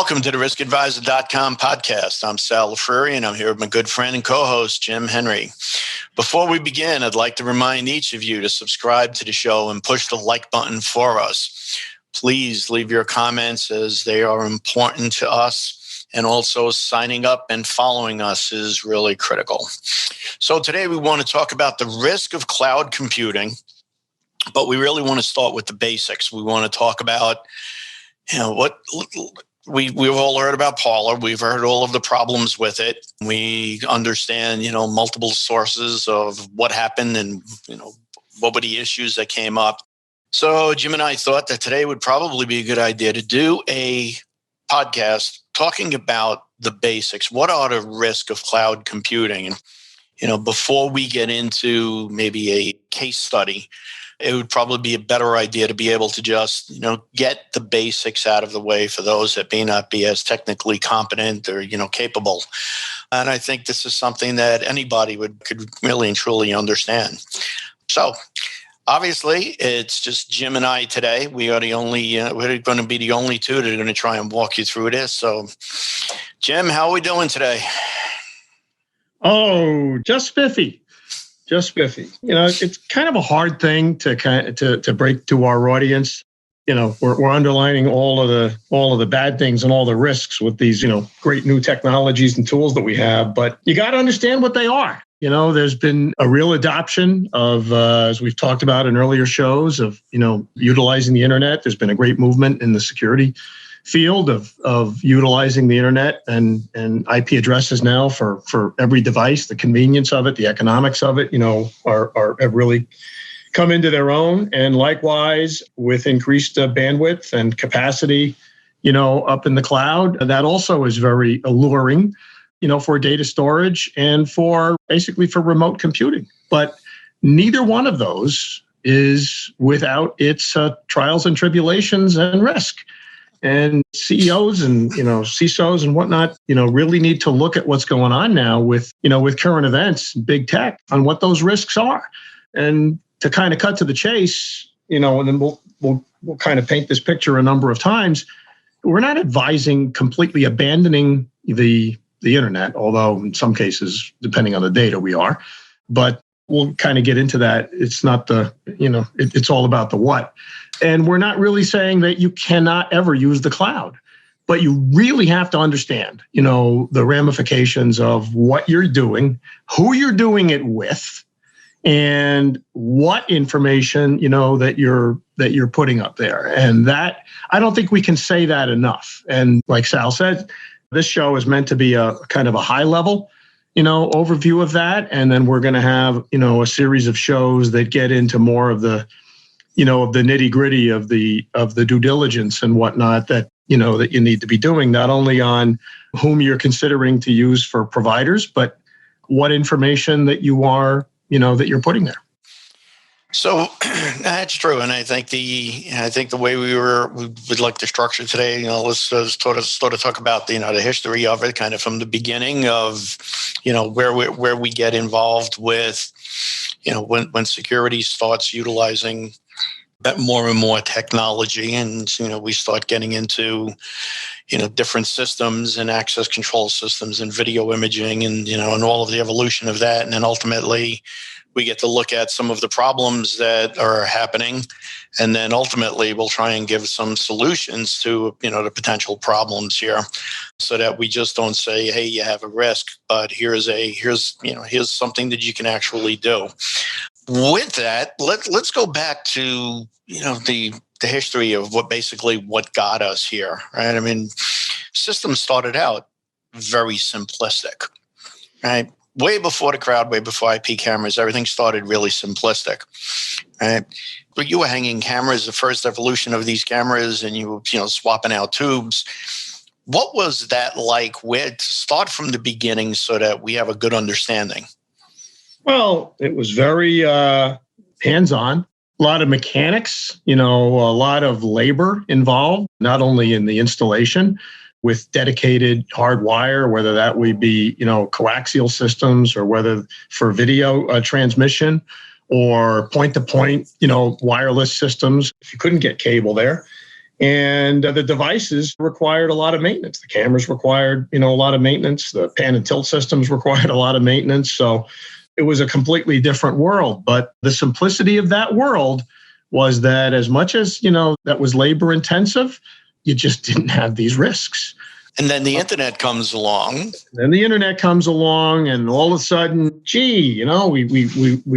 Welcome to the riskadvisor.com podcast. I'm Sal LaFurry, and I'm here with my good friend and co-host, Jim Henry. Before we begin, I'd like to remind each of you to subscribe to the show and push the like button for us. Please leave your comments as they are important to us, and also signing up and following us is really critical. So today we want to talk about the risk of cloud computing, but we really want to start with the basics. We want to talk about, what we've all heard about Parler. We've heard all of the problems with it. We understand, multiple sources of what happened and, what were the issues that came up. So Jim and I thought that today would probably be a good idea to do a podcast talking about the basics. What are the risks of cloud computing? And, before we get into maybe a case study, it would probably be a better idea to be able to just, get the basics out of the way for those that may not be as technically competent or, capable. And I think this is something that anybody could really and truly understand. So obviously, it's just Jim and I today. We are we're going to be the only two that are going to try and walk you through this. So Jim, how are we doing today? Oh, just spiffy. Just spiffy. It's kind of a hard thing to break to our audience. We're underlining all of the bad things and all the risks with these, great new technologies and tools that we have. But you got to understand what they are. There's been a real adoption of, as we've talked about in earlier shows, of utilizing the internet. There's been a great movement in the security field of utilizing the internet and IP addresses now for every device. The convenience of it, the economics of it, have really come into their own. And likewise, with increased bandwidth and capacity, up in the cloud, that also is very alluring, for data storage and for remote computing. But neither one of those is without its trials and tribulations and risk. And CEOs and, CISOs and whatnot, really need to look at what's going on now with current events, big tech, on what those risks are. And to kind of cut to the chase, and then we'll kind of paint this picture a number of times. We're not advising completely abandoning the internet, although in some cases, depending on the data, we are. But we'll kind of get into that. It's not it's all about the what. And we're not really saying that you cannot ever use the cloud, but you really have to understand, the ramifications of what you're doing, who you're doing it with, and what information, that you're putting up there. And that, I don't think we can say that enough. And like Sal said, this show is meant to be a kind of a high level, overview of that. And then we're going to have, a series of shows that get into more of the, of the nitty gritty of the due diligence and whatnot that you need to be doing, not only on whom you're considering to use for providers, but what information that you are, that you're putting there. So that's true, and I think the way we would like to structure today, let's sort of talk about the history of it, kind of from the beginning of where we get involved with when security starts utilizing more and more technology, and we start getting into different systems and access control systems and video imaging and and all of the evolution of that, and then ultimately we get to look at some of the problems that are happening, and then ultimately we'll try and give some solutions to the potential problems here, so that we just don't say, hey, you have a risk, but here's something that you can actually do. With that, let's go back to the history of what got us here, right? I mean, systems started out very simplistic, right? Way before the crowd, way before IP cameras, everything started really simplistic, right? But you were hanging cameras, the first evolution of these cameras, and you were swapping out tubes. What was that like? Where to start from the beginning so that we have a good understanding? Well, it was very hands-on. A lot of mechanics, a lot of labor involved, not only in the installation with dedicated hard wire, whether that would be, coaxial systems or whether for video transmission or point-to-point, wireless systems. If you couldn't get cable there, And the devices required a lot of maintenance. The cameras required, a lot of maintenance. The pan and tilt systems required a lot of maintenance. So it was a completely different world. But the simplicity of that world was that as much as, that was labor intensive, you just didn't have these risks. And then the internet comes along. Then the internet comes along, and all of a sudden, we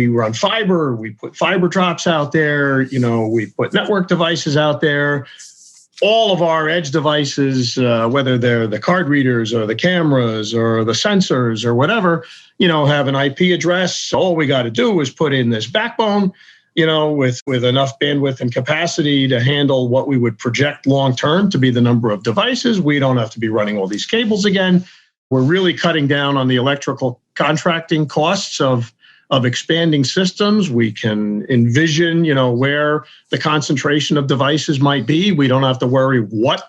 run fiber. We put fiber drops out there. We put network devices out there. All of our edge devices, whether they're the card readers or the cameras or the sensors or whatever, have an IP address. All we got to do is put in this backbone, with enough bandwidth and capacity to handle what we would project long-term to be the number of devices. We don't have to be running all these cables again. We're really cutting down on the electrical contracting costs of expanding systems. We can envision, where the concentration of devices might be. We don't have to worry what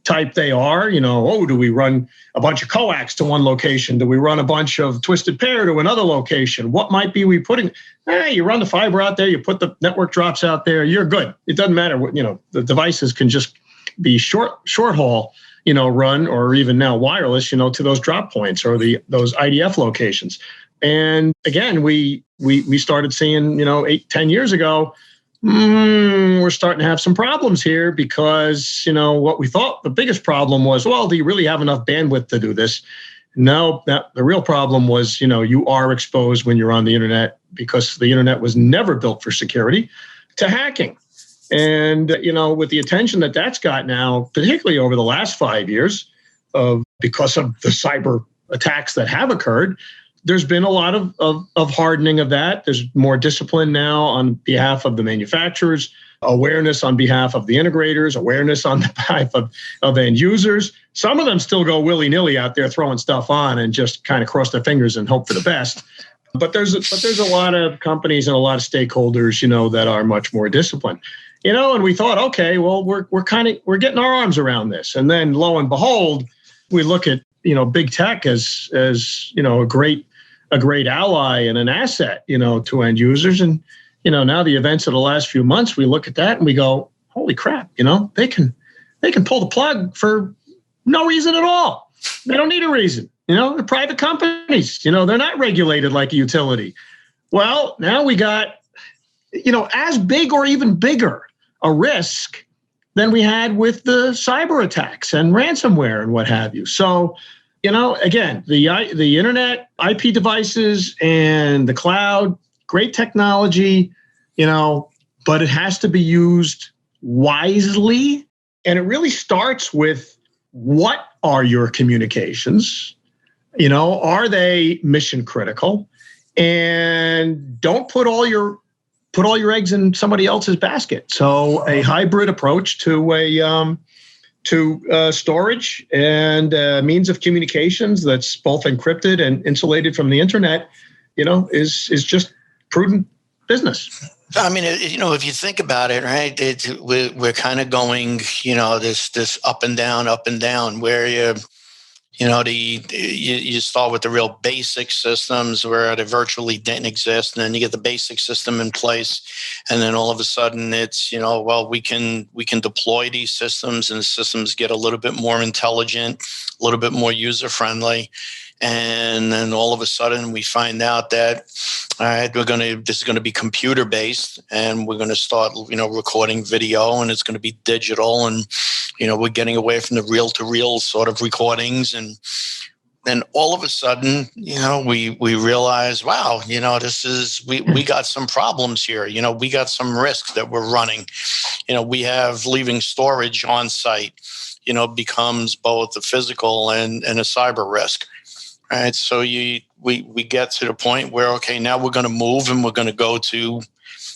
type they are. Do we run a bunch of coax to one location? Do we run a bunch of twisted pair to another location? What might be we putting? You run the fiber out there, you put the network drops out there, you're good. It doesn't matter what, the devices can just be short haul, run, or even now wireless, to those drop points or those IDF locations. And again, we started seeing, 8-10 years ago, we're starting to have some problems here because, what we thought the biggest problem was, well, do you really have enough bandwidth to do this? No, the real problem was, you are exposed when you're on the internet, because the internet was never built for security, to hacking. And, with the attention that that's got now, particularly over the last 5 years, because of the cyber attacks that have occurred, there's been a lot of hardening of that. There's more discipline now on behalf of the manufacturers, awareness on behalf of the integrators, awareness on behalf of end users. Some of them still go willy-nilly out there throwing stuff on and just kind of cross their fingers and hope for the best. But there's a lot of companies and a lot of stakeholders, that are much more disciplined. And we thought, okay, well, we're getting our arms around this. And then lo and behold, we look at, big tech as a great ally and an asset, to end users. And, now the events of the last few months, we look at that and we go, holy crap, they can pull the plug for no reason at all. They don't need a reason. They're private companies, they're not regulated like a utility. Well, now we got, as big or even bigger a risk than we had with the cyber attacks and ransomware and what have you. So, again, the internet, IP devices, and the cloud, great technology, but it has to be used wisely. And it really starts with, what are your communications? Are they mission critical? And don't put all your eggs in somebody else's basket. So a hybrid approach to storage and means of communications that's both encrypted and insulated from the internet, is just prudent business. I mean, if you think about it, right, we're kind of going, this up and down, where you start with the real basic systems where they virtually didn't exist, and then you get the basic system in place, and then all of a sudden it's, we can deploy these systems, and the systems get a little bit more intelligent, a little bit more user friendly. And then all of a sudden we find out that, all right, this is going to be computer based, and we're going to start, recording video, and it's going to be digital, and, we're getting away from the reel to reel sort of recordings. And then all of a sudden, we realize, wow, we got some problems here. We got some risks that we're running. We have leaving storage on site, becomes both a physical and a cyber risk. Right, so we get to the point where, okay, now we're going to move and we're going to go to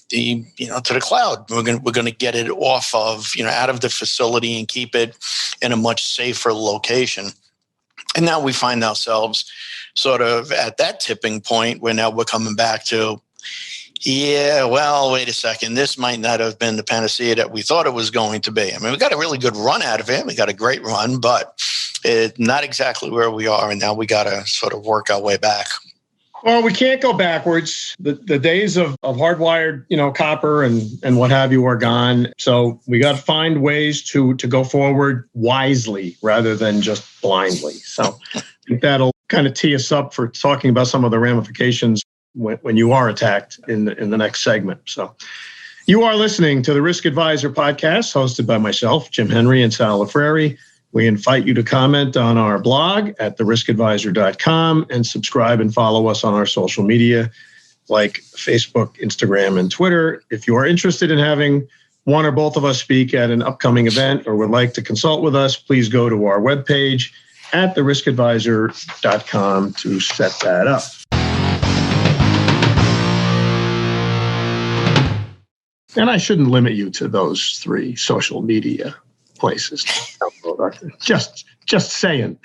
the to the cloud. We're going to get it off of out of the facility and keep it in a much safer location. And now we find ourselves sort of at that tipping point where now we're coming back to, yeah, well, wait a second. This might not have been the panacea that we thought it was going to be. I mean, we got a really good run out of it. We got a great run, but it's not exactly where we are. And now we got to sort of work our way back. Well, we can't go backwards. The days of hardwired, copper and what have you are gone. So we got to find ways to go forward wisely rather than just blindly. So I think that'll kind of tee us up for talking about some of the ramifications when you are attacked in the next segment. So you are listening to the Risk Advisor podcast, hosted by myself, Jim Henry, and Sal Lafreri. We invite you to comment on our blog at theriskadvisor.com and subscribe and follow us on our social media like Facebook, Instagram, and Twitter. If you are interested in having one or both of us speak at an upcoming event or would like to consult with us, please go to our webpage at theriskadvisor.com to set that up. And I shouldn't limit you to those 3 social media places. Just saying.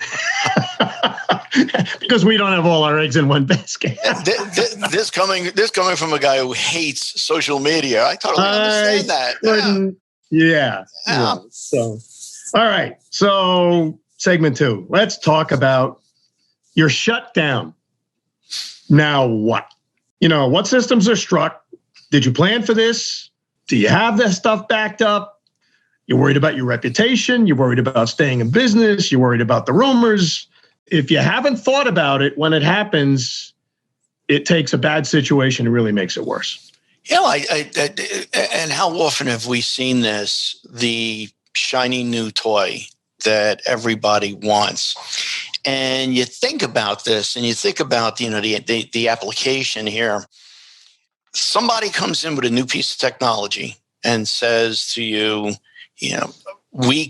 Because we don't have all our eggs in one basket. This coming from a guy who hates social media. I totally understand that. Yeah. So, all right. So, segment 2. Let's talk about your shutdown. Now what? What systems are struck? Did you plan for this? Do you have that stuff backed up? You're worried about your reputation. You're worried about staying in business. You're worried about the rumors. If you haven't thought about it, when it happens, it takes a bad situation and really makes it worse. Yeah, and how often have we seen this, the shiny new toy that everybody wants? And you think about this and you think about, the application here. Somebody comes in with a new piece of technology and says to you, we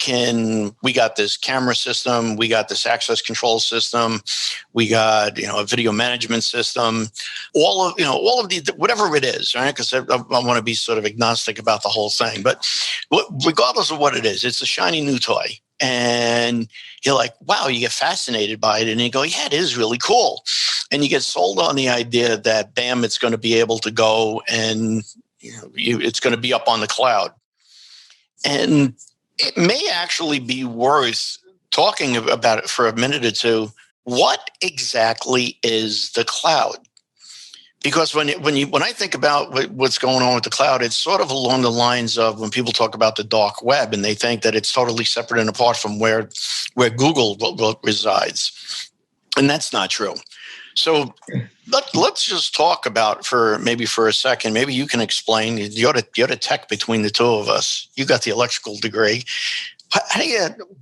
got this camera system, we got this access control system, we got, a video management system, all of the, whatever it is, right? Because I want to be sort of agnostic about the whole thing, but regardless of what it is, it's a shiny new toy. And you're like, wow, you get fascinated by it. And you go, yeah, it is really cool. And you get sold on the idea that, bam, it's going to be able to go and, it's going to be up on the cloud. And it may actually be worth talking about it for a minute or two. What exactly is the cloud? Because when I think about what's going on with the cloud, it's sort of along the lines of when people talk about the dark web and they think that it's totally separate and apart from where Google resides. And that's not true. So let's just talk about for a second. Maybe you can explain. You're the tech between the two of us. You got the electrical degree.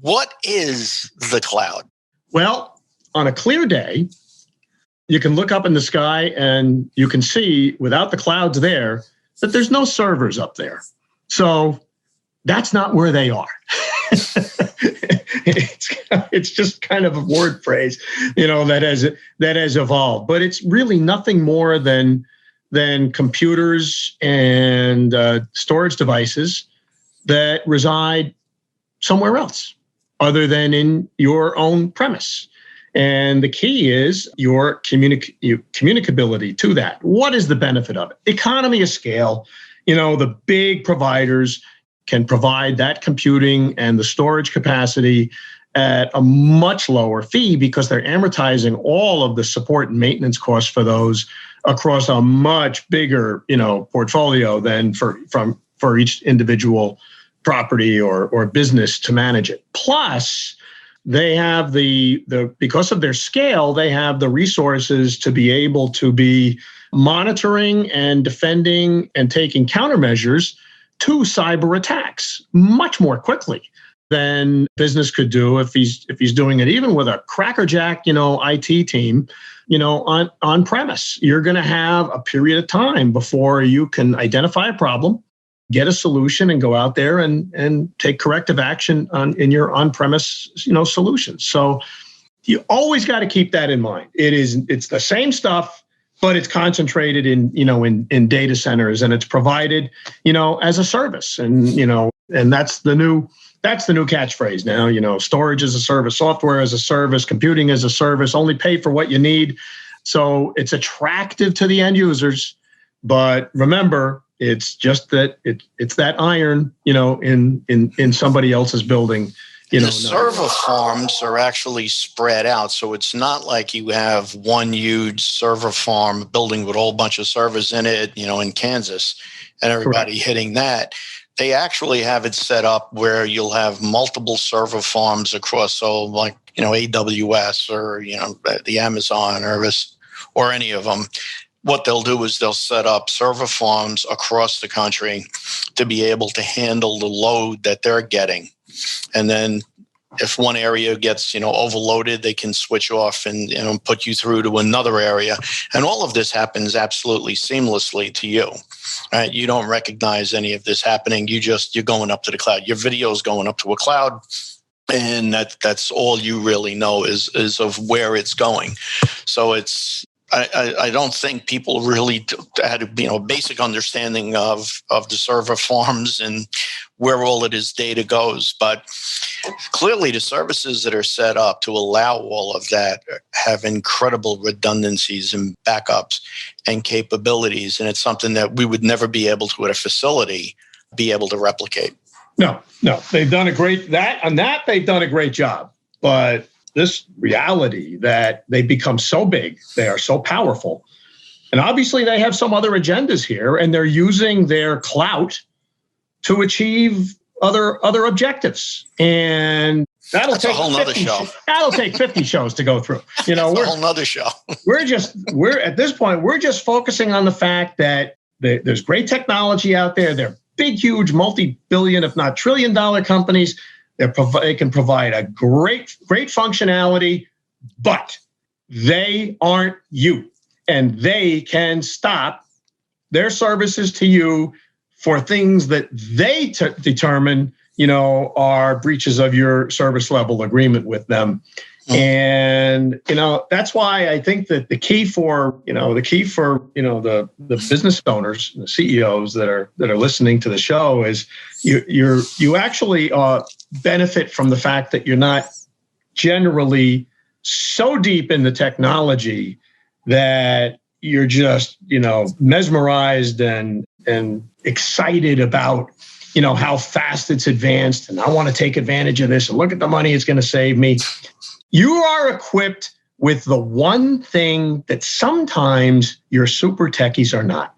What is the cloud? Well, on a clear day, you can look up in the sky and you can see, without the clouds there, that there's no servers up there. So that's not where they are. It's just kind of a word phrase, that has evolved. But it's really nothing more than computers and storage devices that reside somewhere else other than in your own premise. And the key is your communicability to that. What is the benefit of it? Economy of scale. The big providers can provide that computing and the storage capacity at a much lower fee because they're amortizing all of the support and maintenance costs for those across a much bigger, portfolio than for each individual property or business to manage it. Plus, they have because of their scale, they have the resources to be able to be monitoring and defending and taking countermeasures to cyber attacks much more quickly than business could do if he's doing it even with a crackerjack, IT team, on premise. You're going to have a period of time before you can identify a problem, get a solution, and go out there and take corrective action in your on-premise, solutions. So you always got to keep that in mind. It's the same stuff, but it's concentrated in data centers, and it's provided, as a service. And that's the new catchphrase now. Storage as a service, software as a service, computing as a service. Only pay for what you need. So it's attractive to the end users, but remember, it's just that it's that iron, in somebody else's building, The server farms are actually spread out. So it's not like you have one huge server farm building with a whole bunch of servers in it, in Kansas, and everybody Correct. hitting that. They actually have it set up where you'll have multiple server farms across. So like, AWS or, the Amazon or any of them. What they'll do is they'll set up server farms across the country to be able to handle the load that they're getting. And then if one area gets, overloaded, they can switch off and, put you through to another area. And all of this happens absolutely seamlessly to you. Right? You don't recognize any of this happening. You're going up to the cloud. Your video is going up to a cloud. And that's all you really know is of where it's going. So I don't think people really had a basic understanding of the server farms and where all of this data goes. But clearly the services that are set up to allow all of that have incredible redundancies and backups and capabilities. And it's something that we would never be able to at a facility be able to replicate. No, they've done a great job. But this reality that they become so big, they are so powerful. And obviously they have some other agendas here, and they're using their clout to achieve other objectives. And that's a whole nother show. That'll take 50 shows to go through. That's a whole nother show. we're at this point, we're just focusing on the fact that there's great technology out there. They're big, huge, multi-billion, if not trillion-dollar companies. They can provide a great functionality, but they aren't you. And they can stop their services to you for things that they determine, are breaches of your service level agreement with them. And, that's why I think that the key for the business owners, the CEOs that are listening to the show is you actually benefit from the fact that you're not generally so deep in the technology that you're just, mesmerized and excited about, how fast it's advanced. And I want to take advantage of this and look at the money it's going to save me. You are equipped with the one thing that sometimes your super techies are not: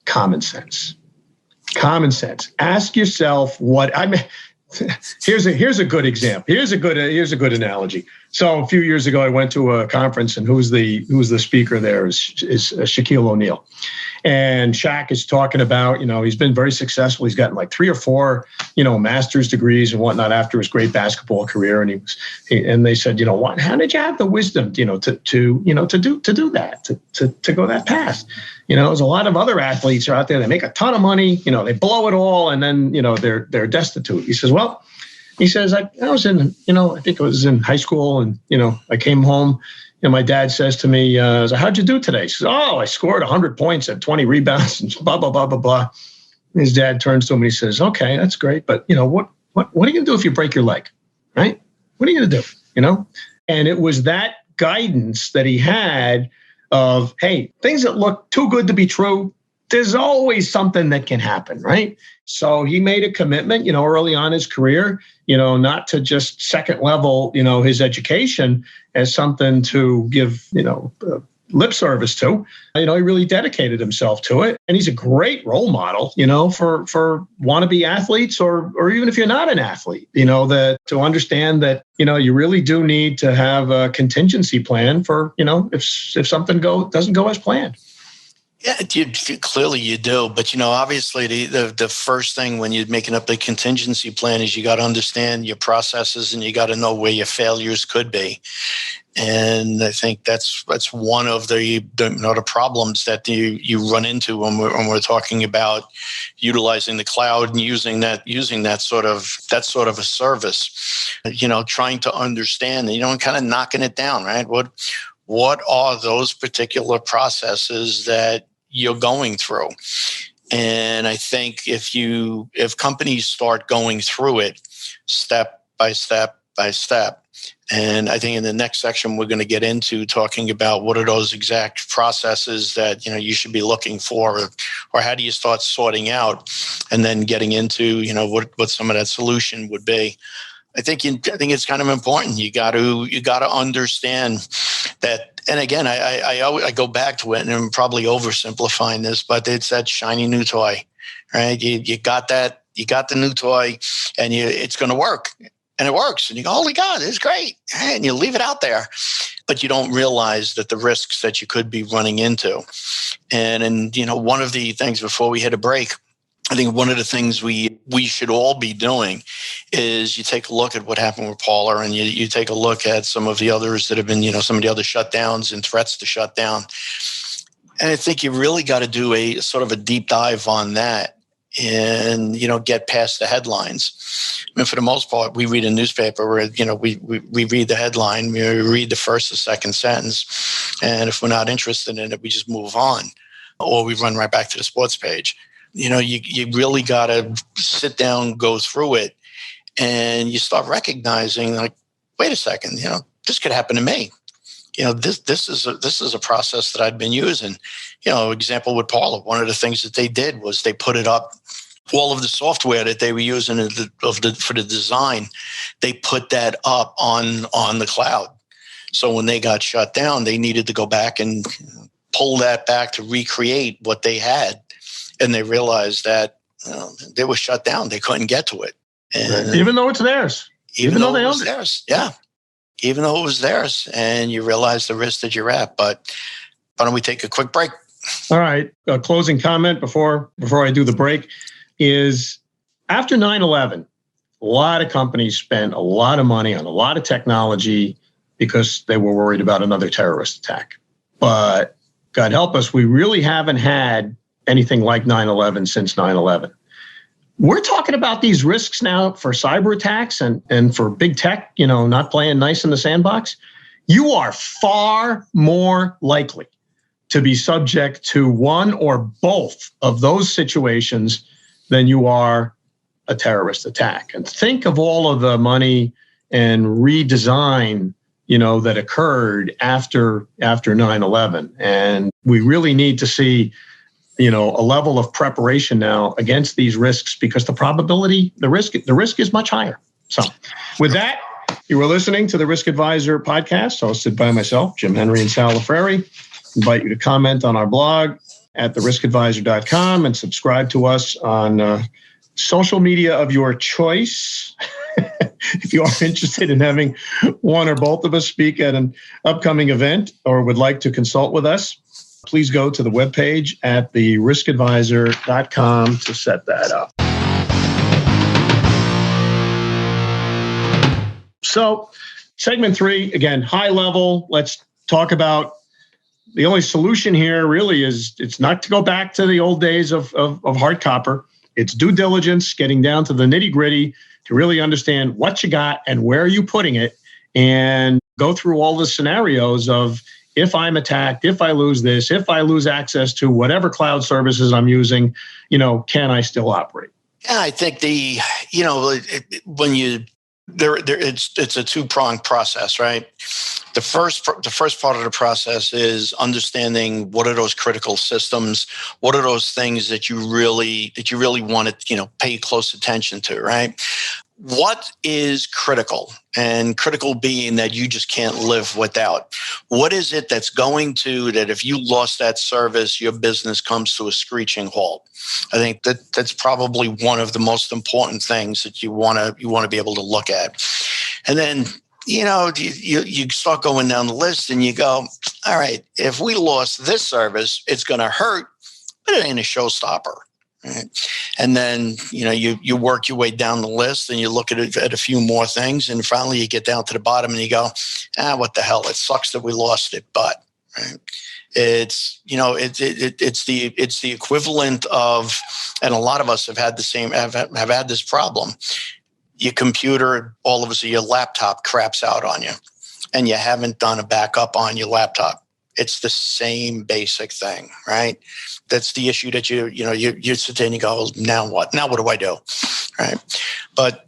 common sense. Common sense. Ask yourself here's a good example. Here's a good analogy. So a few years ago, I went to a conference, and who's the speaker there is Shaquille O'Neal. And Shaq is talking about, he's been very successful. He's gotten like 3 or 4, master's degrees and whatnot after his great basketball career. And and they said, how did you have the wisdom, to do that, to go that path? There's a lot of other athletes are out there. They make a ton of money, they blow it all, and then, they're destitute. He says, I was in, I think it was in high school, and, I came home. And my dad says to me, how'd you do today? He says, I scored 100 points, had 20 rebounds, and blah, blah, blah, blah, blah. And his dad turns to him and he says, okay, that's great. But, what are you going to do if you break your leg? Right? What are you going to do? And it was that guidance that he had of, hey, things that look too good to be true, there's always something that can happen, right? So he made a commitment, early on in his career, not to just second level, his education as something to give, lip service to. He really dedicated himself to it. And he's a great role model, for wannabe athletes or even if you're not an athlete, that to understand that, you really do need to have a contingency plan for, if something doesn't go as planned. Yeah, clearly you do. But, obviously the first thing when you're making up the contingency plan is you got to understand your processes and you got to know where your failures could be. And I think that's one of the problems that you run into when we're talking about utilizing the cloud and using that sort of a service, trying to understand, and kind of knocking it down, right? What are those particular processes that you're going through? And I think if companies start going through it step by step by step, and I think in the next section, we're going to get into talking about what are those exact processes that, you should be looking for, or how do you start sorting out, and then getting into, what some of that solution would be. I think it's kind of important. You got to understand that. And again, I go back to it, and I'm probably oversimplifying this, but it's that shiny new toy, right? You got that, you got the new toy, and it's going to work, and it works, and you go, holy God, it's great, and you leave it out there, but you don't realize that the risks that you could be running into. And one of the things before we hit a break, I think one of the things we should all be doing is you take a look at what happened with Paula, and you take a look at some of the others that have been, some of the other shutdowns and threats to shut down. And I think you really got to do a sort of a deep dive on that and, get past the headlines. I mean, for the most part, we read a newspaper where, we read the headline, we read the first or second sentence. And if we're not interested in it, we just move on, or we run right back to the sports page. You really got to sit down, go through it, and you start recognizing, like, wait a second, this could happen to me. This is a process that I'd been using. Example with Paula, one of the things that they did was they put it up. All of the software that they were using for the design, they put that up on the cloud. So when they got shut down, they needed to go back and pull that back to recreate what they had. And they realized that they were shut down. They couldn't get to it. And even though it's theirs. Even though it was theirs. Yeah. Even though it was theirs. And you realize the risk that you're at. But why don't we take a quick break? All right. A closing comment before I do the break is, after 9/11, a lot of companies spent a lot of money on a lot of technology because they were worried about another terrorist attack. But God help us, we really haven't had anything like 9/11 since 9/11. We're talking about these risks now for cyber attacks and for big tech, not playing nice in the sandbox. You are far more likely to be subject to one or both of those situations than you are a terrorist attack. And think of all of the money and redesign, that occurred after 9/11. And we really need to see a level of preparation now against these risks, because the risk is much higher. So with that, you were listening to the Risk Advisor podcast, hosted by myself, Jim Henry, and Sal Lafreri. Invite you to comment on our blog at theriskadvisor.com and subscribe to us on social media of your choice. If you are interested in having one or both of us speak at an upcoming event or would like to consult with us, please go to the webpage at theriskadvisor.com to set that up. So, segment 3, again, high level. Let's talk about the only solution here really is it's not to go back to the old days of hard copper. It's due diligence, getting down to the nitty gritty to really understand what you got and where are you putting it, and go through all the scenarios of, if I'm attacked, if I lose this, if I lose access to whatever cloud services I'm using, can I still operate? Yeah, I think it's a two-pronged process, right? The first part of the process is understanding what are those critical systems, what are those things that you really want to pay close attention to, right? What is critical? And critical being that you just can't live without. What is it that's going to, that if you lost that service, your business comes to a screeching halt? I think that's probably one of the most important things that you want to be able to look at. And then, you start going down the list and you go, all right, if we lost this service, it's going to hurt, but it ain't a showstopper. Right? And then, you work your way down the list and you look at a few more things, and finally you get down to the bottom and you go, what the hell? It sucks that we lost it, but right? It's it's the equivalent of, and a lot of us have had have had this problem. Your computer, all of a sudden your laptop craps out on you, and you haven't done a backup on your laptop. It's the same basic thing, right? That's the issue that you sit there and you go, well, now what? Now what do I do, right? But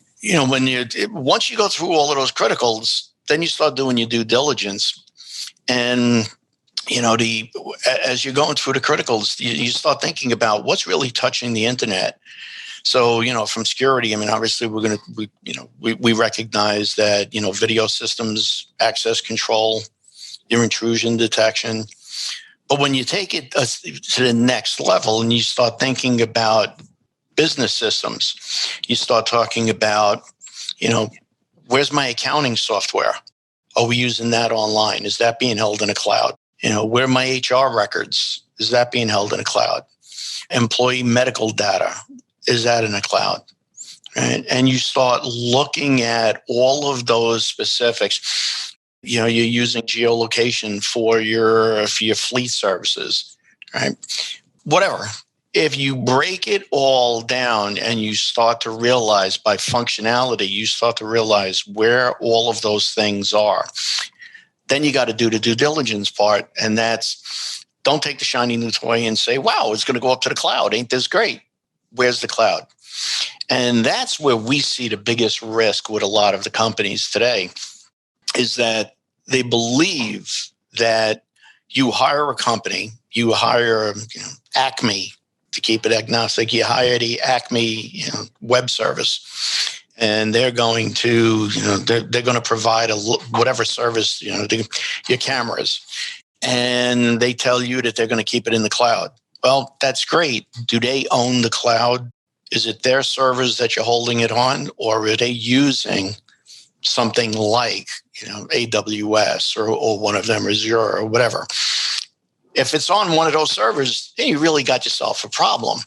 once you go through all of those criticals, then you start doing your due diligence, and as you're going through the criticals, you start thinking about what's really touching the internet. So, from security, I mean, obviously we recognize that, video systems, access control, your intrusion detection. But when you take it to the next level and you start thinking about business systems, you start talking about, where's my accounting software? Are we using that online? Is that being held in a cloud? Where are my HR records? Is that being held in a cloud? Employee medical data, is that in a cloud? Right? And you start looking at all of those specifics. You're using geolocation for your fleet services, right? Whatever. If you break it all down and you start to realize by functionality, you start to realize where all of those things are. Then you got to do the due diligence part. And that's, don't take the shiny new toy and say, wow, it's going to go up to the cloud. Ain't this great? Where's the cloud? And that's where we see the biggest risk with a lot of the companies today, is that they believe that you hire a company, you hire Acme, to keep it agnostic, you hire the Acme web service, and they're going to they're going to provide whatever service, your cameras, and they tell you that they're going to keep it in the cloud. Well, that's great. Do they own the cloud? Is it their servers that you're holding it on, or are they using something like AWS or one of them, Azure or whatever? If it's on one of those servers, then you really got yourself a problem,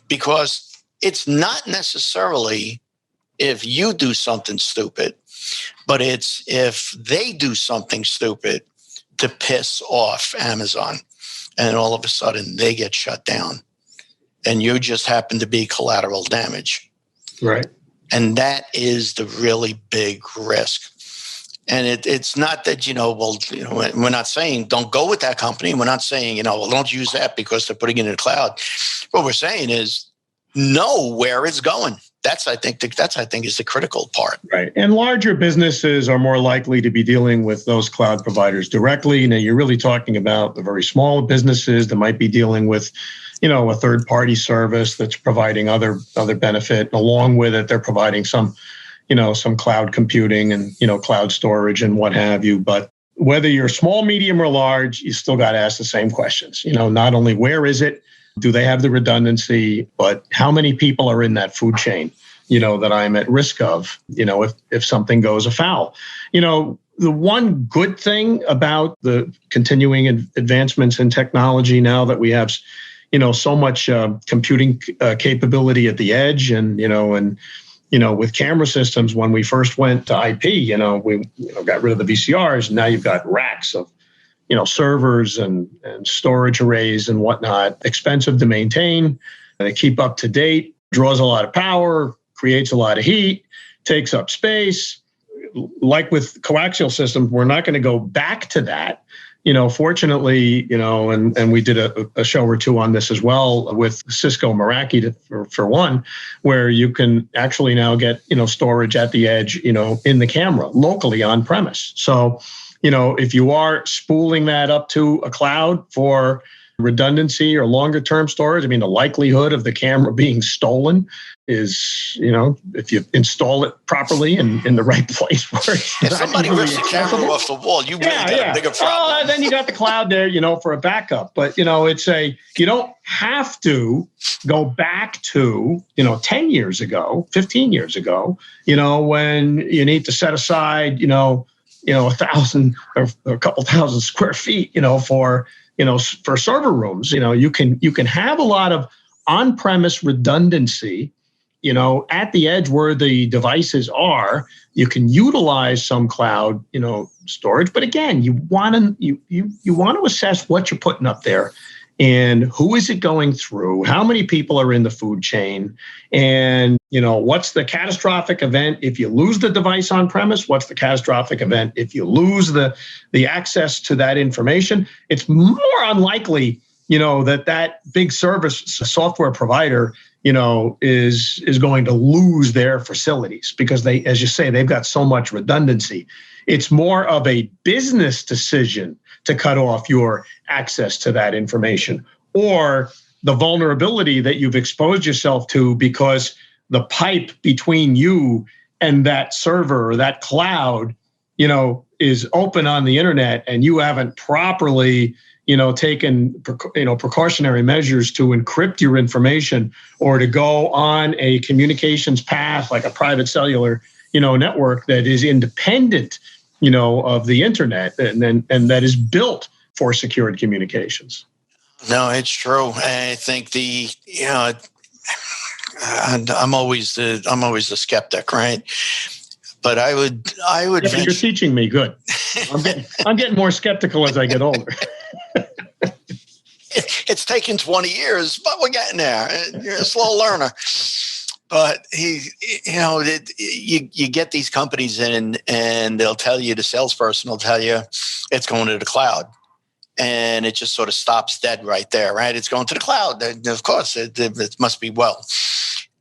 because it's not necessarily if you do something stupid, but it's if they do something stupid to piss off Amazon, and all of a sudden they get shut down, and you just happen to be collateral damage. Right. And that is the really big risk. And it's not that, we're not saying don't go with that company. We're not saying, don't use that because they're putting it in the cloud. What we're saying is know where it's going. That's, I think, is the critical part. Right. And larger businesses are more likely to be dealing with those cloud providers directly. You're really talking about the very small businesses that might be dealing with, a third-party service that's providing other benefit. Along with it, they're providing some cloud computing and, cloud storage and what have you. But whether you're small, medium, or large, you still got to ask the same questions. Not only where is it, do they have the redundancy, but how many people are in that food chain, that I'm at risk of, if something goes afoul. The one good thing about the continuing advancements in technology now that we have, so much computing capability at the edge and with camera systems, when we first went to IP, we got rid of the VCRs. And now you've got racks of, servers and storage arrays and whatnot, expensive to maintain. They keep up to date, draws a lot of power, creates a lot of heat, takes up space. Like with coaxial systems, we're not going to go back to that. Fortunately, and we did a show or two on this as well with Cisco Meraki for one, where you can actually now get, storage at the edge, in the camera locally on premise. So, if you are spooling that up to a cloud for redundancy or longer term storage, the likelihood of the camera being stolen is, if you install it properly and in the right place where if somebody rips the camera off the wall, you really got a bigger problem. Then you got the cloud there, for a backup. But, you don't have to go back to, 10 years ago, 15 years ago, when you need to set aside, 1,000 or a couple thousand square feet, for server rooms. You can have a lot of on-premise redundancy, at the edge where the devices are. You can utilize some cloud, storage. But again, you want to assess what you're putting up there and who is it going through, how many people are in the food chain, and what's the catastrophic event if you lose the device on premise, what's the catastrophic event if you lose the access to that information. It's more unlikely that big service software provider is going to lose their facilities, because they, as you say, they've got so much redundancy. It's more of a business decision to cut off your access to that information, or the vulnerability that you've exposed yourself to because the pipe between you and that server or that cloud, is open on the internet, and you haven't properly, taken, precautionary measures to encrypt your information or to go on a communications path like a private cellular, network that is independent, of the internet and that is built for secured communications. No, it's true. I think I'm always the skeptic, right? But I would. Yeah, you're teaching me. Good. I'm getting more skeptical as I get older. It's taken 20 years, but we're getting there. You're a slow learner. But you get these companies in, and they'll tell you, the salesperson will tell you, it's going to the cloud. And it just sort of stops dead right there, right? It's going to the cloud. Of course, it must be well.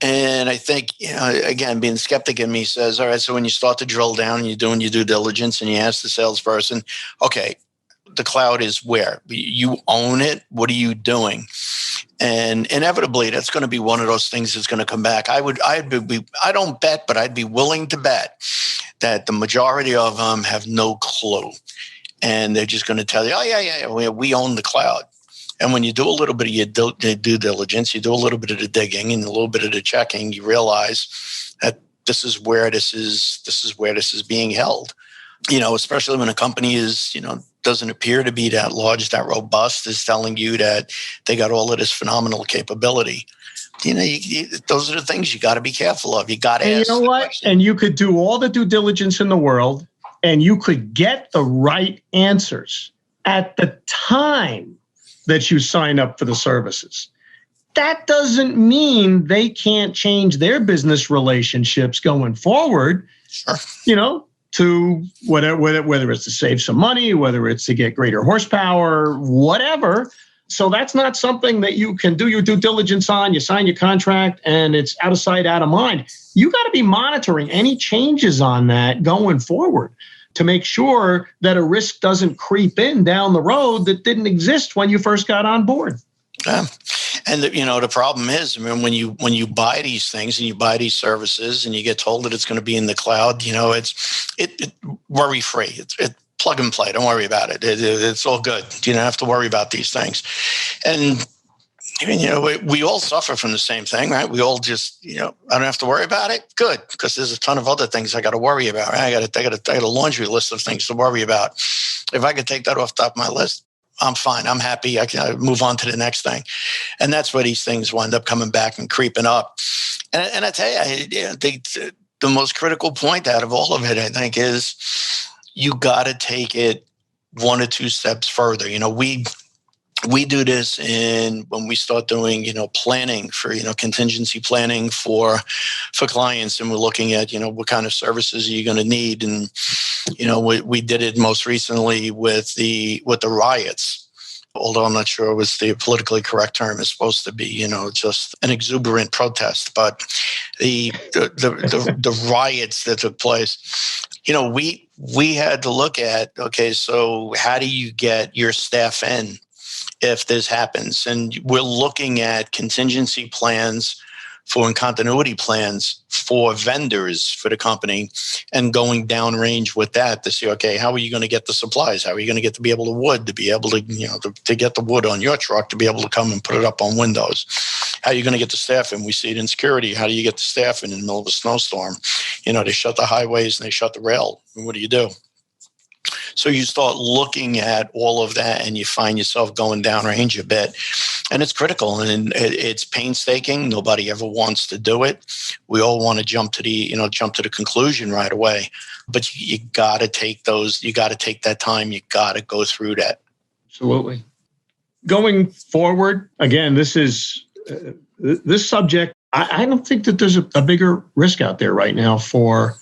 And I think, again, being skeptic in me says, all right, so when you start to drill down and you're doing your due diligence and you ask the salesperson, okay, the cloud is where? You own it. What are you doing? And inevitably, that's going to be one of those things that's going to come back. I don't bet, but I'd be willing to bet that the majority of them have no clue. And they're just going to tell you, oh, yeah, we own the cloud. And when you do a little bit of your due diligence, you do a little bit of the digging and a little bit of the checking, you realize that this is where this is being held. Especially when a company is, doesn't appear to be that large, that robust, is telling you that they got all of this phenomenal capability. Those are the things you got to be careful of. You got to ask. You know what? Question. And you could do all the due diligence in the world, and you could get the right answers at the time that you sign up for the services. That doesn't mean they can't change their business relationships going forward. Sure. To whether it's to save some money, whether it's to get greater horsepower, whatever. So that's not something that you can do your due diligence on. You sign your contract and it's out of sight, out of mind. You got to be monitoring any changes on that going forward to make sure that a risk doesn't creep in down the road that didn't exist when you first got on board. Yeah. And the problem is, when you buy these things and you buy these services and you get told that it's going to be in the cloud, it's worry free. It's plug and play. Don't worry about it. It's all good. You don't have to worry about these things. And we all suffer from the same thing, right? We all just, I don't have to worry about it. Good, because there's a ton of other things I got to worry about. Right? I got a laundry list of things to worry about. If I could take that off the top of my list, I'm fine. I'm happy. I can move on to the next thing. And that's where these things wind up coming back and creeping up. And I tell you, the most critical point out of all of it, I think, is you got to take it one or two steps further. We do this when we start doing, planning for, contingency planning for clients, and we're looking at, what kind of services are you going to need. And, we did it most recently with the riots, although I'm not sure it was the politically correct term. It's supposed to be, just an exuberant protest. But the riots that took place, we had to look at, okay, so how do you get your staff in if this happens? And we're looking at contingency plans and continuity plans for vendors for the company, and going downrange with that to see, okay, how are you going to get the supplies? How are you going to get to be able to to get the wood on your truck to be able to come and put it up on windows? How are you going to get the staff in? We see it in security. How do you get the staff in the middle of a snowstorm? They shut the highways and they shut the rail. And what do? So you start looking at all of that, and you find yourself going downrange a bit. And it's critical, and it's painstaking. Nobody ever wants to do it. We all want to jump to the conclusion right away. But you got to take that time. You got to go through that. Absolutely. Going forward, again, this subject, I don't think that there's a bigger risk out there right now for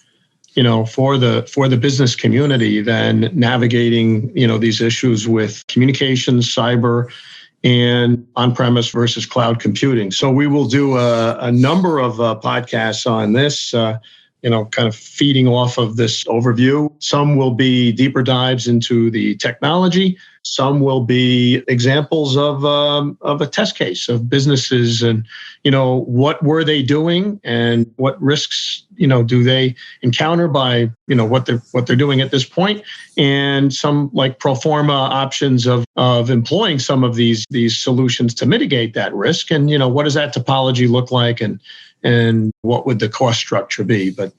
the business community than navigating, these issues with communications, cyber, and on-premise versus cloud computing. So we will do a number of podcasts on this, kind of feeding off of this overview. Some will be deeper dives into the technology. Some will be examples of a test case of businesses and, what were they doing and what risks, do they encounter by, what they're doing at this point, and some like pro forma options of employing some of these solutions to mitigate that risk. And, what does that topology look like, and what would the cost structure be? But,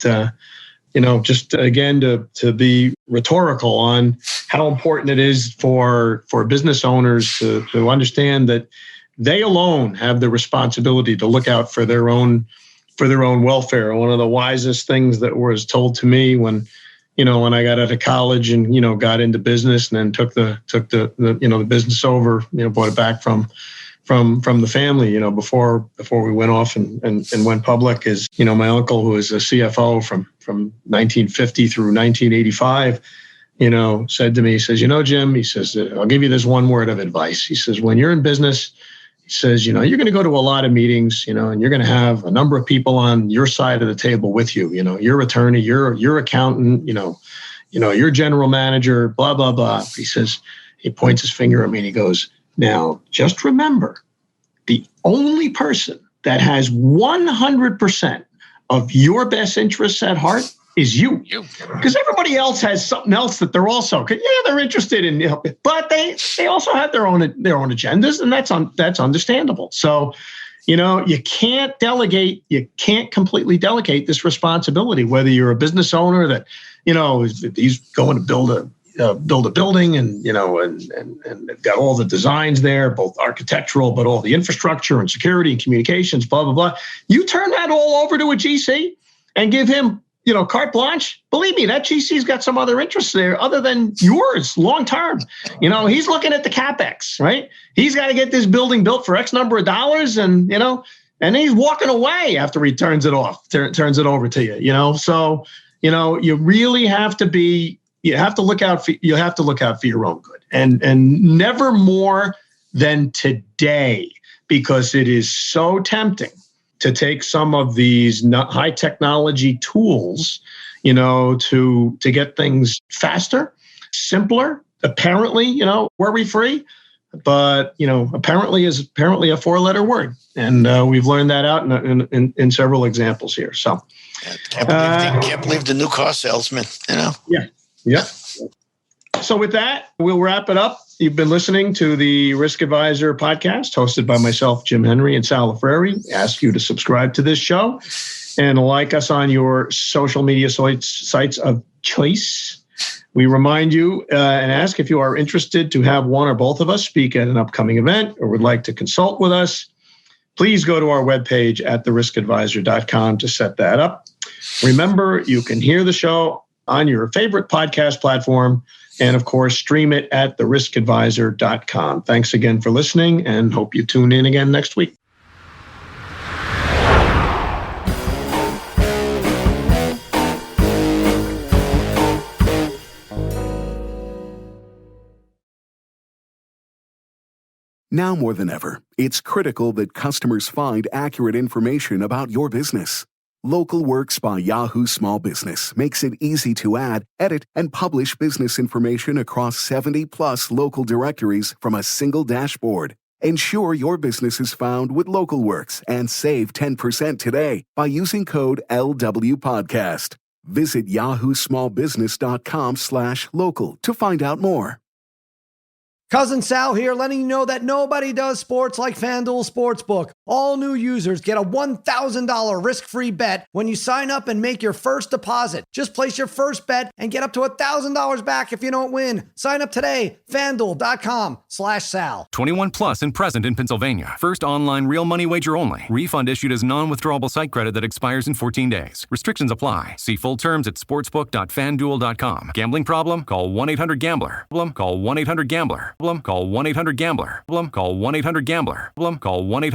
just again, to be rhetorical on how important it is for business owners to understand that they alone have the responsibility to look out for their own welfare. One of the wisest things that was told to me when I got out of college and, got into business and then took the business over, bought it back from the family, before we went off and went public, is, my uncle, who was a CFO from 1950 through 1985, said to me, he says, Jim, he says, I'll give you this one word of advice. He says, when you're in business, he says, you're going to go to a lot of meetings, and you're going to have a number of people on your side of the table with you, your attorney, your accountant, your general manager, blah, blah, blah. He says, he points his finger at me and he goes, now, just remember, the only person that has 100% of your best interests at heart is you. Because everybody else has something else that they're also, they're interested in, but they also have their own agendas, and that's understandable. So, you can't delegate, you can't completely delegate this responsibility, whether you're a business owner that, he's going to build a building and they've got all the designs there, both architectural, but all the infrastructure and security and communications, blah, blah, blah. You turn that all over to a GC and give him, carte blanche. Believe me, that GC's got some other interests there other than yours long term. He's looking at the CapEx, right? He's got to get this building built for X number of dollars, and he's walking away after he turns it over to you, So, you really have to be, you have to look out for your own good, and never more than today, because it is so tempting to take some of these high technology tools, to get things faster, simpler, apparently, worry-free, but, apparently is a 4-letter word. And we've learned that out in several examples here. So can't believe the new car salesman, Yeah. Yeah. So with that, we'll wrap it up. You've been listening to the Risk Advisor podcast, hosted by myself, Jim Henry, and Sal Frary. Ask you to subscribe to this show and like us on your social media sites of choice. We remind you and ask if you are interested to have one or both of us speak at an upcoming event or would like to consult with us. Please go to our webpage at theriskadvisor.com to set that up. Remember, you can hear the show on your favorite podcast platform, and of course, stream it at theriskadvisor.com. Thanks again for listening, and hope you tune in again next week. Now more than ever, it's critical that customers find accurate information about your business. Local Works by Yahoo Small Business makes it easy to add, edit, and publish business information across 70-plus local directories from a single dashboard. Ensure your business is found with Local Works and save 10% today by using code LWPodcast. Visit yahoosmallbusiness.com/local to find out more. Cousin Sal here, letting you know that nobody does sports like FanDuel Sportsbook. All new users get a $1,000 risk-free bet when you sign up and make your first deposit. Just place your first bet and get up to $1,000 back if you don't win. Sign up today, FanDuel.com/Sal. 21 plus and present in Pennsylvania. First online real money wager only. Refund issued as non-withdrawable site credit that expires in 14 days. Restrictions apply. See full terms at sportsbook.fanduel.com. Gambling problem? Call 1-800-GAMBLER. Call 1-800-GAMBLER. Call 1-800-GAMBLER. Call 1-800-GAMBLER. Call 1-800-GAMBLER. Call 1-800